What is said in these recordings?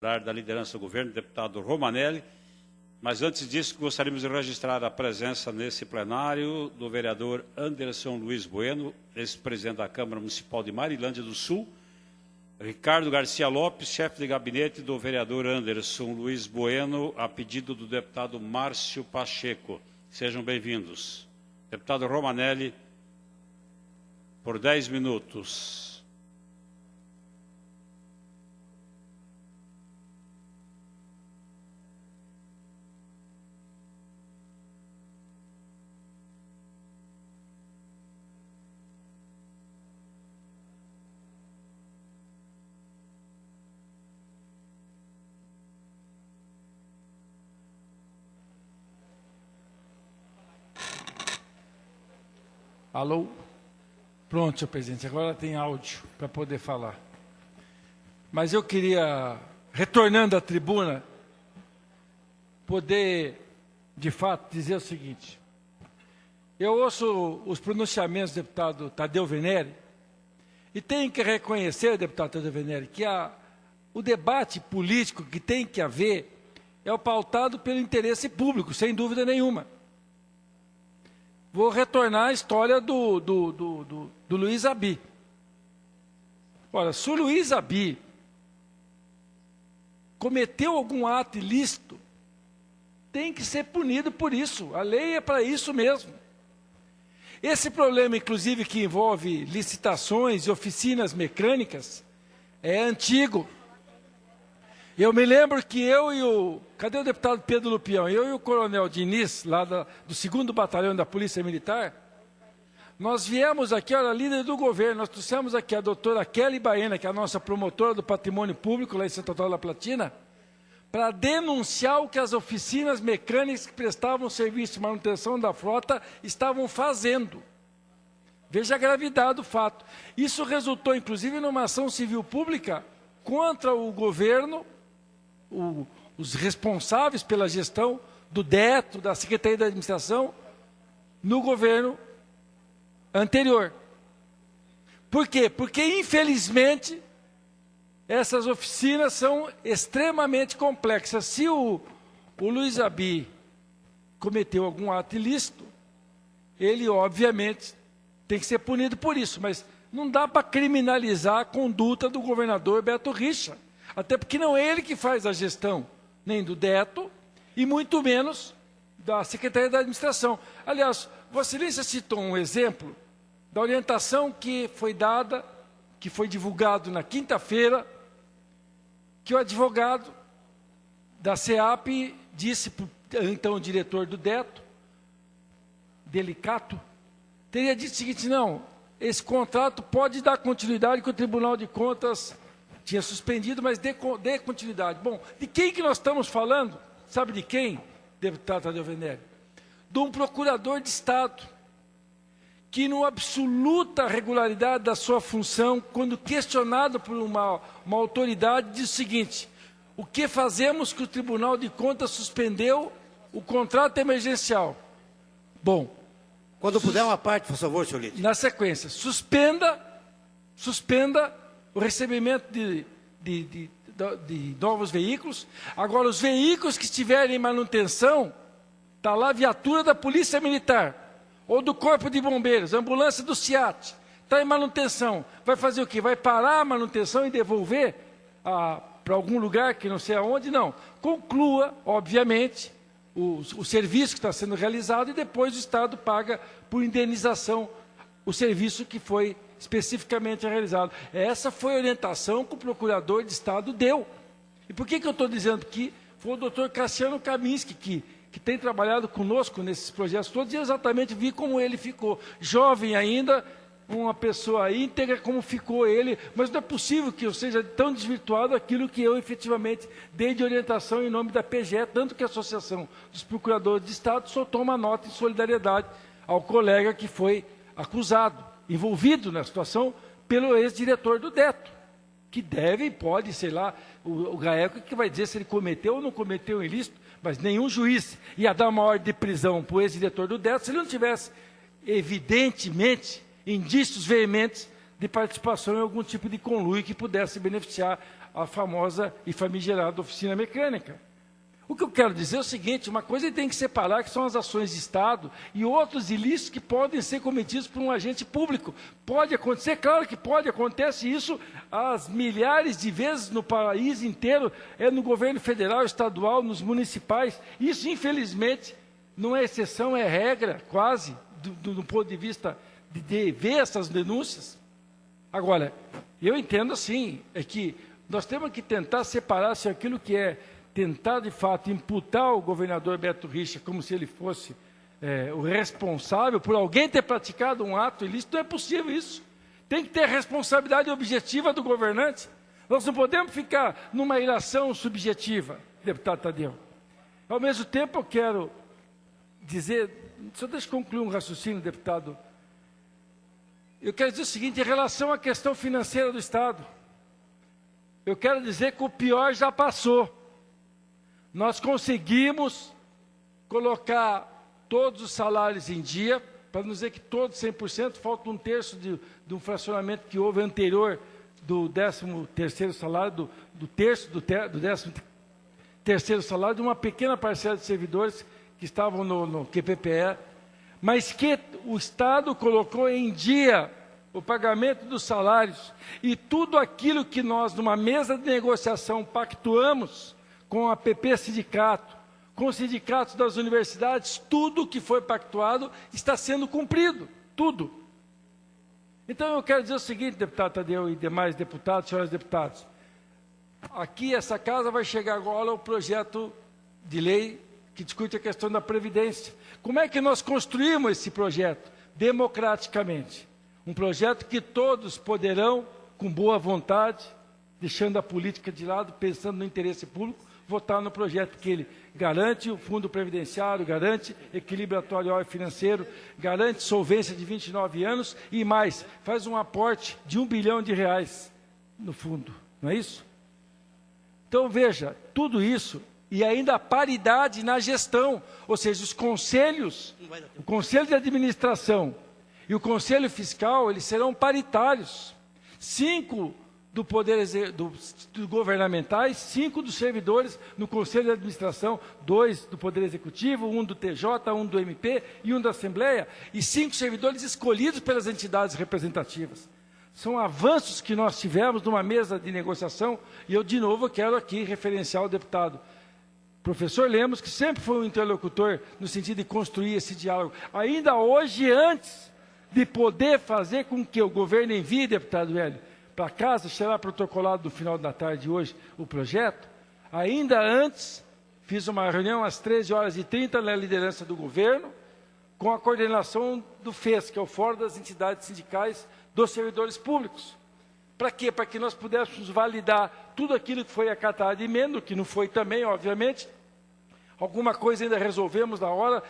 da liderança do governo, deputado Romanelli. Mas antes disso, gostaríamos de registrar a presença nesse plenário do vereador Anderson Luiz Bueno, ex-presidente da Câmara Municipal de Marilândia do Sul, Ricardo Garcia Lopes, chefe de gabinete do vereador Anderson Luiz Bueno, a pedido do deputado Márcio Pacheco. Sejam bem-vindos. Deputado Romanelli, por 10 minutos. Alô? Pronto, senhor presidente, agora tem áudio para poder falar. Mas eu queria, retornando à tribuna, poder, de fato, dizer o seguinte. Eu ouço os pronunciamentos do deputado Tadeu Venere e tenho que reconhecer, deputado Tadeu Venere, que o debate político que tem que haver é o pautado pelo interesse público, sem dúvida nenhuma. Vou retornar à história do Luiz Aby. Ora, se o Luiz Aby cometeu algum ato ilícito, tem que ser punido por isso. A lei é para isso mesmo. Esse problema, inclusive, que envolve licitações e oficinas mecânicas, é antigo. Eu me lembro que eu e o... Cadê o deputado Pedro Lupião? Eu e o coronel Diniz, lá do 2º Batalhão da Polícia Militar, nós viemos aqui, olha, líder do governo, nós trouxemos aqui a doutora Kelly Baena, que é a nossa promotora do patrimônio público lá em Santa Antônio da Platina, para denunciar o que as oficinas mecânicas que prestavam serviço de manutenção da frota estavam fazendo. Veja a gravidade do fato. Isso resultou, inclusive, numa ação civil pública contra o governo, os responsáveis pela gestão do DETO, da Secretaria da Administração, no governo anterior. Por quê? Porque, infelizmente, essas oficinas são extremamente complexas. Se o Luiz Aby cometeu algum ato ilícito, ele, obviamente, tem que ser punido por isso, mas não dá para criminalizar a conduta do governador Beto Richa. Até porque não é ele que faz a gestão, nem do DETO, e muito menos da Secretaria da Administração. Aliás, Vossa Excelência citou um exemplo da orientação que foi dada, que foi divulgado na quinta-feira, que o advogado da SEAP disse para o então diretor do DETO, Delicato, teria dito o seguinte: não, esse contrato pode dar continuidade, que o Tribunal de Contas tinha suspendido, mas dê continuidade. Bom, de quem que nós estamos falando? Sabe de quem, deputado Tadeu Venere? De um procurador de Estado, que, numa absoluta regularidade da sua função, quando questionado por uma autoridade, diz o seguinte: o que fazemos que o Tribunal de Contas suspendeu o contrato emergencial? Bom, quando puder uma parte, por favor, senhor líder. Na sequência, suspenda o recebimento de novos veículos. Agora, os veículos que estiverem em manutenção, está lá a viatura da Polícia Militar, ou do Corpo de Bombeiros, ambulância do SIAT, está em manutenção. Vai fazer o quê? Vai parar a manutenção e devolver para algum lugar que não sei aonde? Não. Conclua, obviamente, o serviço que está sendo realizado e depois o Estado paga por indenização o serviço que foi especificamente realizado. Essa foi a orientação que o procurador de Estado deu. E por que eu estou dizendo que foi o doutor Cassiano Kaminski, que tem trabalhado conosco nesses projetos todos, e exatamente vi como ele ficou. Jovem ainda, uma pessoa íntegra como ficou ele, mas não é possível que eu seja tão desvirtuado aquilo que eu efetivamente dei de orientação em nome da PGE, tanto que a Associação dos Procuradores de Estado soltou uma nota em solidariedade ao colega que foi acusado, envolvido na situação pelo ex-diretor do DETO, que deve e pode, sei lá, o GAECO que vai dizer se ele cometeu ou não cometeu um ilícito, mas nenhum juiz ia dar uma ordem de prisão para o ex-diretor do DETO se ele não tivesse, evidentemente, indícios veementes de participação em algum tipo de conluio que pudesse beneficiar a famosa e famigerada oficina mecânica. O que eu quero dizer é o seguinte, uma coisa tem que separar, que são as ações de Estado e outros ilícitos que podem ser cometidos por um agente público. Pode acontecer, claro que pode, acontece isso às milhares de vezes no país inteiro, no governo federal, estadual, nos municipais. Isso, infelizmente, não é exceção, é regra, quase, do ponto de vista de ver essas denúncias. Agora, eu entendo assim, é que nós temos que tentar separar se aquilo que é tentar, de fato, imputar o governador Beto Richa como se ele fosse o responsável por alguém ter praticado um ato ilícito, não é possível isso. Tem que ter a responsabilidade objetiva do governante. Nós não podemos ficar numa ilação subjetiva, deputado Tadeu. Ao mesmo tempo, eu quero dizer, só deixa eu concluir um raciocínio, deputado. Eu quero dizer o seguinte, em relação à questão financeira do Estado, eu quero dizer que o pior já passou. Nós conseguimos colocar todos os salários em dia, para não dizer que todos 100%, falta um terço de um fracionamento que houve anterior do 13º salário, do 13º salário, de uma pequena parcela de servidores que estavam no QPPE, mas que o Estado colocou em dia o pagamento dos salários e tudo aquilo que nós, numa mesa de negociação, pactuamos com a PP Sindicato, com os sindicatos das universidades, tudo que foi pactuado está sendo cumprido, tudo. Então eu quero dizer o seguinte, deputado Tadeu e demais deputados, senhores deputados, aqui essa casa vai chegar agora ao projeto de lei que discute a questão da Previdência. Como é que nós construímos esse projeto? Democraticamente. Um projeto que todos poderão, com boa vontade, deixando a política de lado, pensando no interesse público, votar no projeto que ele garante o fundo previdenciário, garante equilíbrio atuarial e financeiro, garante solvência de 29 anos e mais, faz um aporte de R$1 bilhão no fundo, não é isso? Então, veja, tudo isso e ainda a paridade na gestão, ou seja, os conselhos, o Conselho de Administração e o Conselho Fiscal, eles serão paritários. 5 do poder dos governamentais, 5 dos servidores no Conselho de Administração, 2 do Poder Executivo, 1 do TJ, 1 do MP e 1 da Assembleia, e 5 servidores escolhidos pelas entidades representativas. São avanços que nós tivemos numa mesa de negociação, e eu, de novo, quero aqui referenciar o deputado professor Lemos, que sempre foi um interlocutor no sentido de construir esse diálogo. Ainda hoje, antes de poder fazer com que o governo envie, deputado Hélio, para casa, será protocolado no final da tarde de hoje o projeto, ainda antes, fiz uma reunião às 13h30 na liderança do governo, com a coordenação do FES, que é o Fórum das Entidades Sindicais dos Servidores Públicos. Para quê? Para que nós pudéssemos validar tudo aquilo que foi acatado de emenda, que não foi também, obviamente. Alguma coisa ainda resolvemos na hora,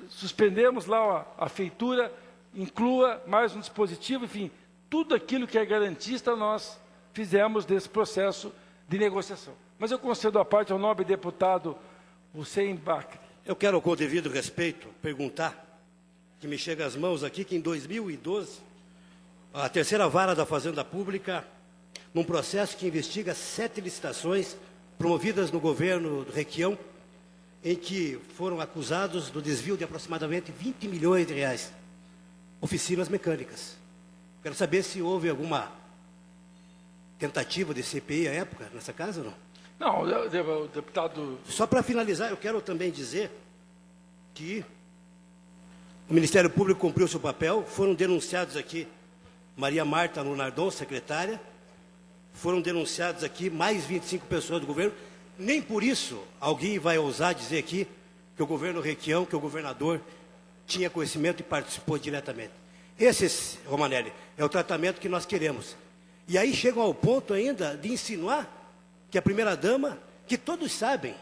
suspendemos lá a feitura, inclua mais um dispositivo, enfim, tudo aquilo que é garantista nós fizemos desse processo de negociação. Mas eu concedo a parte ao nobre deputado Hussein Bakri. Eu quero, com o devido respeito, perguntar, que me chega às mãos aqui, que em 2012, a terceira vara da Fazenda Pública, num processo que investiga 7 licitações promovidas no governo do Requião, em que foram acusados do desvio de aproximadamente R$20 milhões, oficinas mecânicas. Quero saber se houve alguma tentativa de CPI à época, nessa casa ou não? Não, o deputado... Só para finalizar, eu quero também dizer que o Ministério Público cumpriu seu papel, foram denunciados aqui Maria Marta Lunardon, secretária, foram denunciados aqui mais 25 pessoas do governo, nem por isso alguém vai ousar dizer aqui que o governo Requião, que o governador tinha conhecimento e participou diretamente. Esse, Romanelli, é o tratamento que nós queremos. E aí chegam ao ponto ainda de insinuar que a primeira-dama, que todos sabem,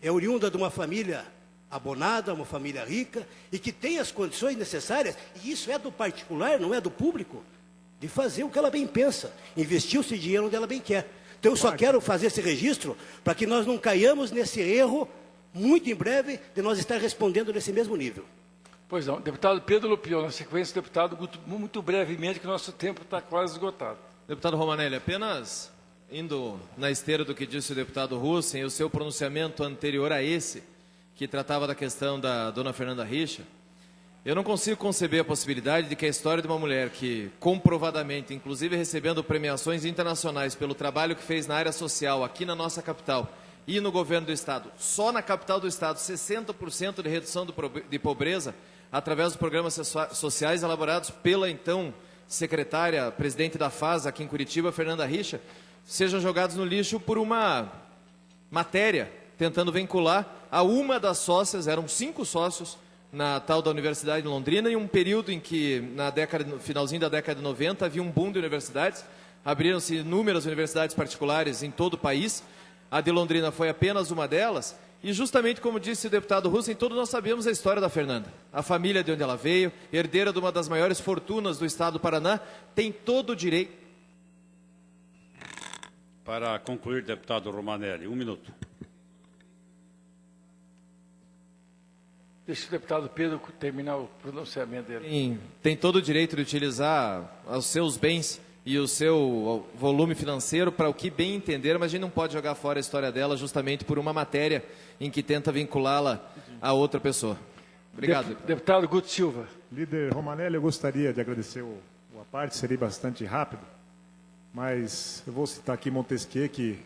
é oriunda de uma família abonada, uma família rica, e que tem as condições necessárias, e isso é do particular, não é do público, de fazer o que ela bem pensa, investir o seu dinheiro onde ela bem quer. Então eu só quero fazer esse registro para que nós não caiamos nesse erro, muito em breve, de nós estar respondendo nesse mesmo nível. Pois não, deputado Pedro Lupion, na sequência, deputado, muito brevemente, que o nosso tempo está quase esgotado. Deputado Romanelli, apenas indo na esteira do que disse o deputado Russen, o seu pronunciamento anterior a esse, que tratava da questão da dona Fernanda Richa, eu não consigo conceber a possibilidade de que a história de uma mulher que, comprovadamente, inclusive recebendo premiações internacionais pelo trabalho que fez na área social aqui na nossa capital e no governo do Estado, só na capital do Estado, 60% de redução de pobreza através dos programas sociais elaborados pela, então, secretária, presidente da FAS aqui em Curitiba, Fernanda Richa, sejam jogados no lixo por uma matéria tentando vincular a uma das sócias, eram 5 sócios, na tal da Universidade de Londrina, em um período em que, no finalzinho da década de 90, havia um boom de universidades, abriram-se inúmeras universidades particulares em todo o país, a de Londrina foi apenas uma delas, e justamente como disse o deputado Russen, todos nós sabemos a história da Fernanda, a família de onde ela veio, herdeira de uma das maiores fortunas do estado do Paraná, tem todo o direito. Para concluir, deputado Romanelli, 1 minuto. Deixa o deputado Pedro terminar o pronunciamento dele. Tem todo o direito de utilizar os seus bens e o seu volume financeiro para o que bem entender, mas a gente não pode jogar fora a história dela justamente por uma matéria em que tenta vinculá-la a outra pessoa. Obrigado. Deputado Guto Silva. Líder Romanelli, eu gostaria de agradecer a parte, serei bastante rápido, mas eu vou citar aqui Montesquieu, que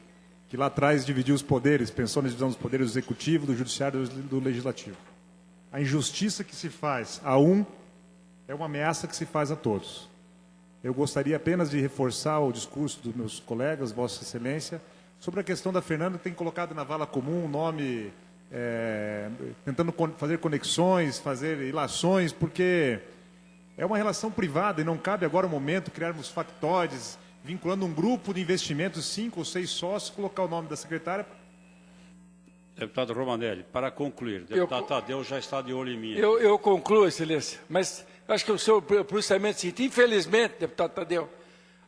lá atrás dividiu os poderes, pensou na divisão dos poderes do executivo, do judiciário e do legislativo. A injustiça que se faz a um é uma ameaça que se faz a todos. Eu gostaria apenas de reforçar o discurso dos meus colegas, Vossa Excelência, sobre a questão da Fernanda, que tem colocado na vala comum um nome, tentando fazer conexões, fazer ilações, porque é uma relação privada e não cabe agora o momento criarmos factóides, vinculando um grupo de investimentos, 5 ou 6 sócios, colocar o nome da secretária. Deputado Romanelli, para concluir, deputado Tadeu já está de olho em mim. Eu concluo, Excelência, mas acho que o seu pronunciamento é o seguinte: infelizmente, deputado Tadeu,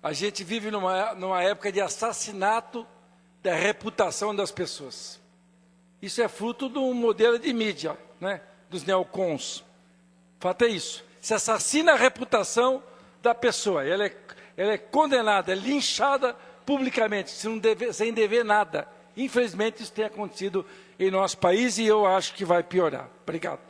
a gente vive numa época de assassinato da reputação das pessoas. Isso é fruto de um modelo de mídia, né, dos neocons. O fato é isso. Se assassina a reputação da pessoa, ela é condenada, é linchada publicamente, sem dever nada. Infelizmente, isso tem acontecido em nosso país e eu acho que vai piorar. Obrigado.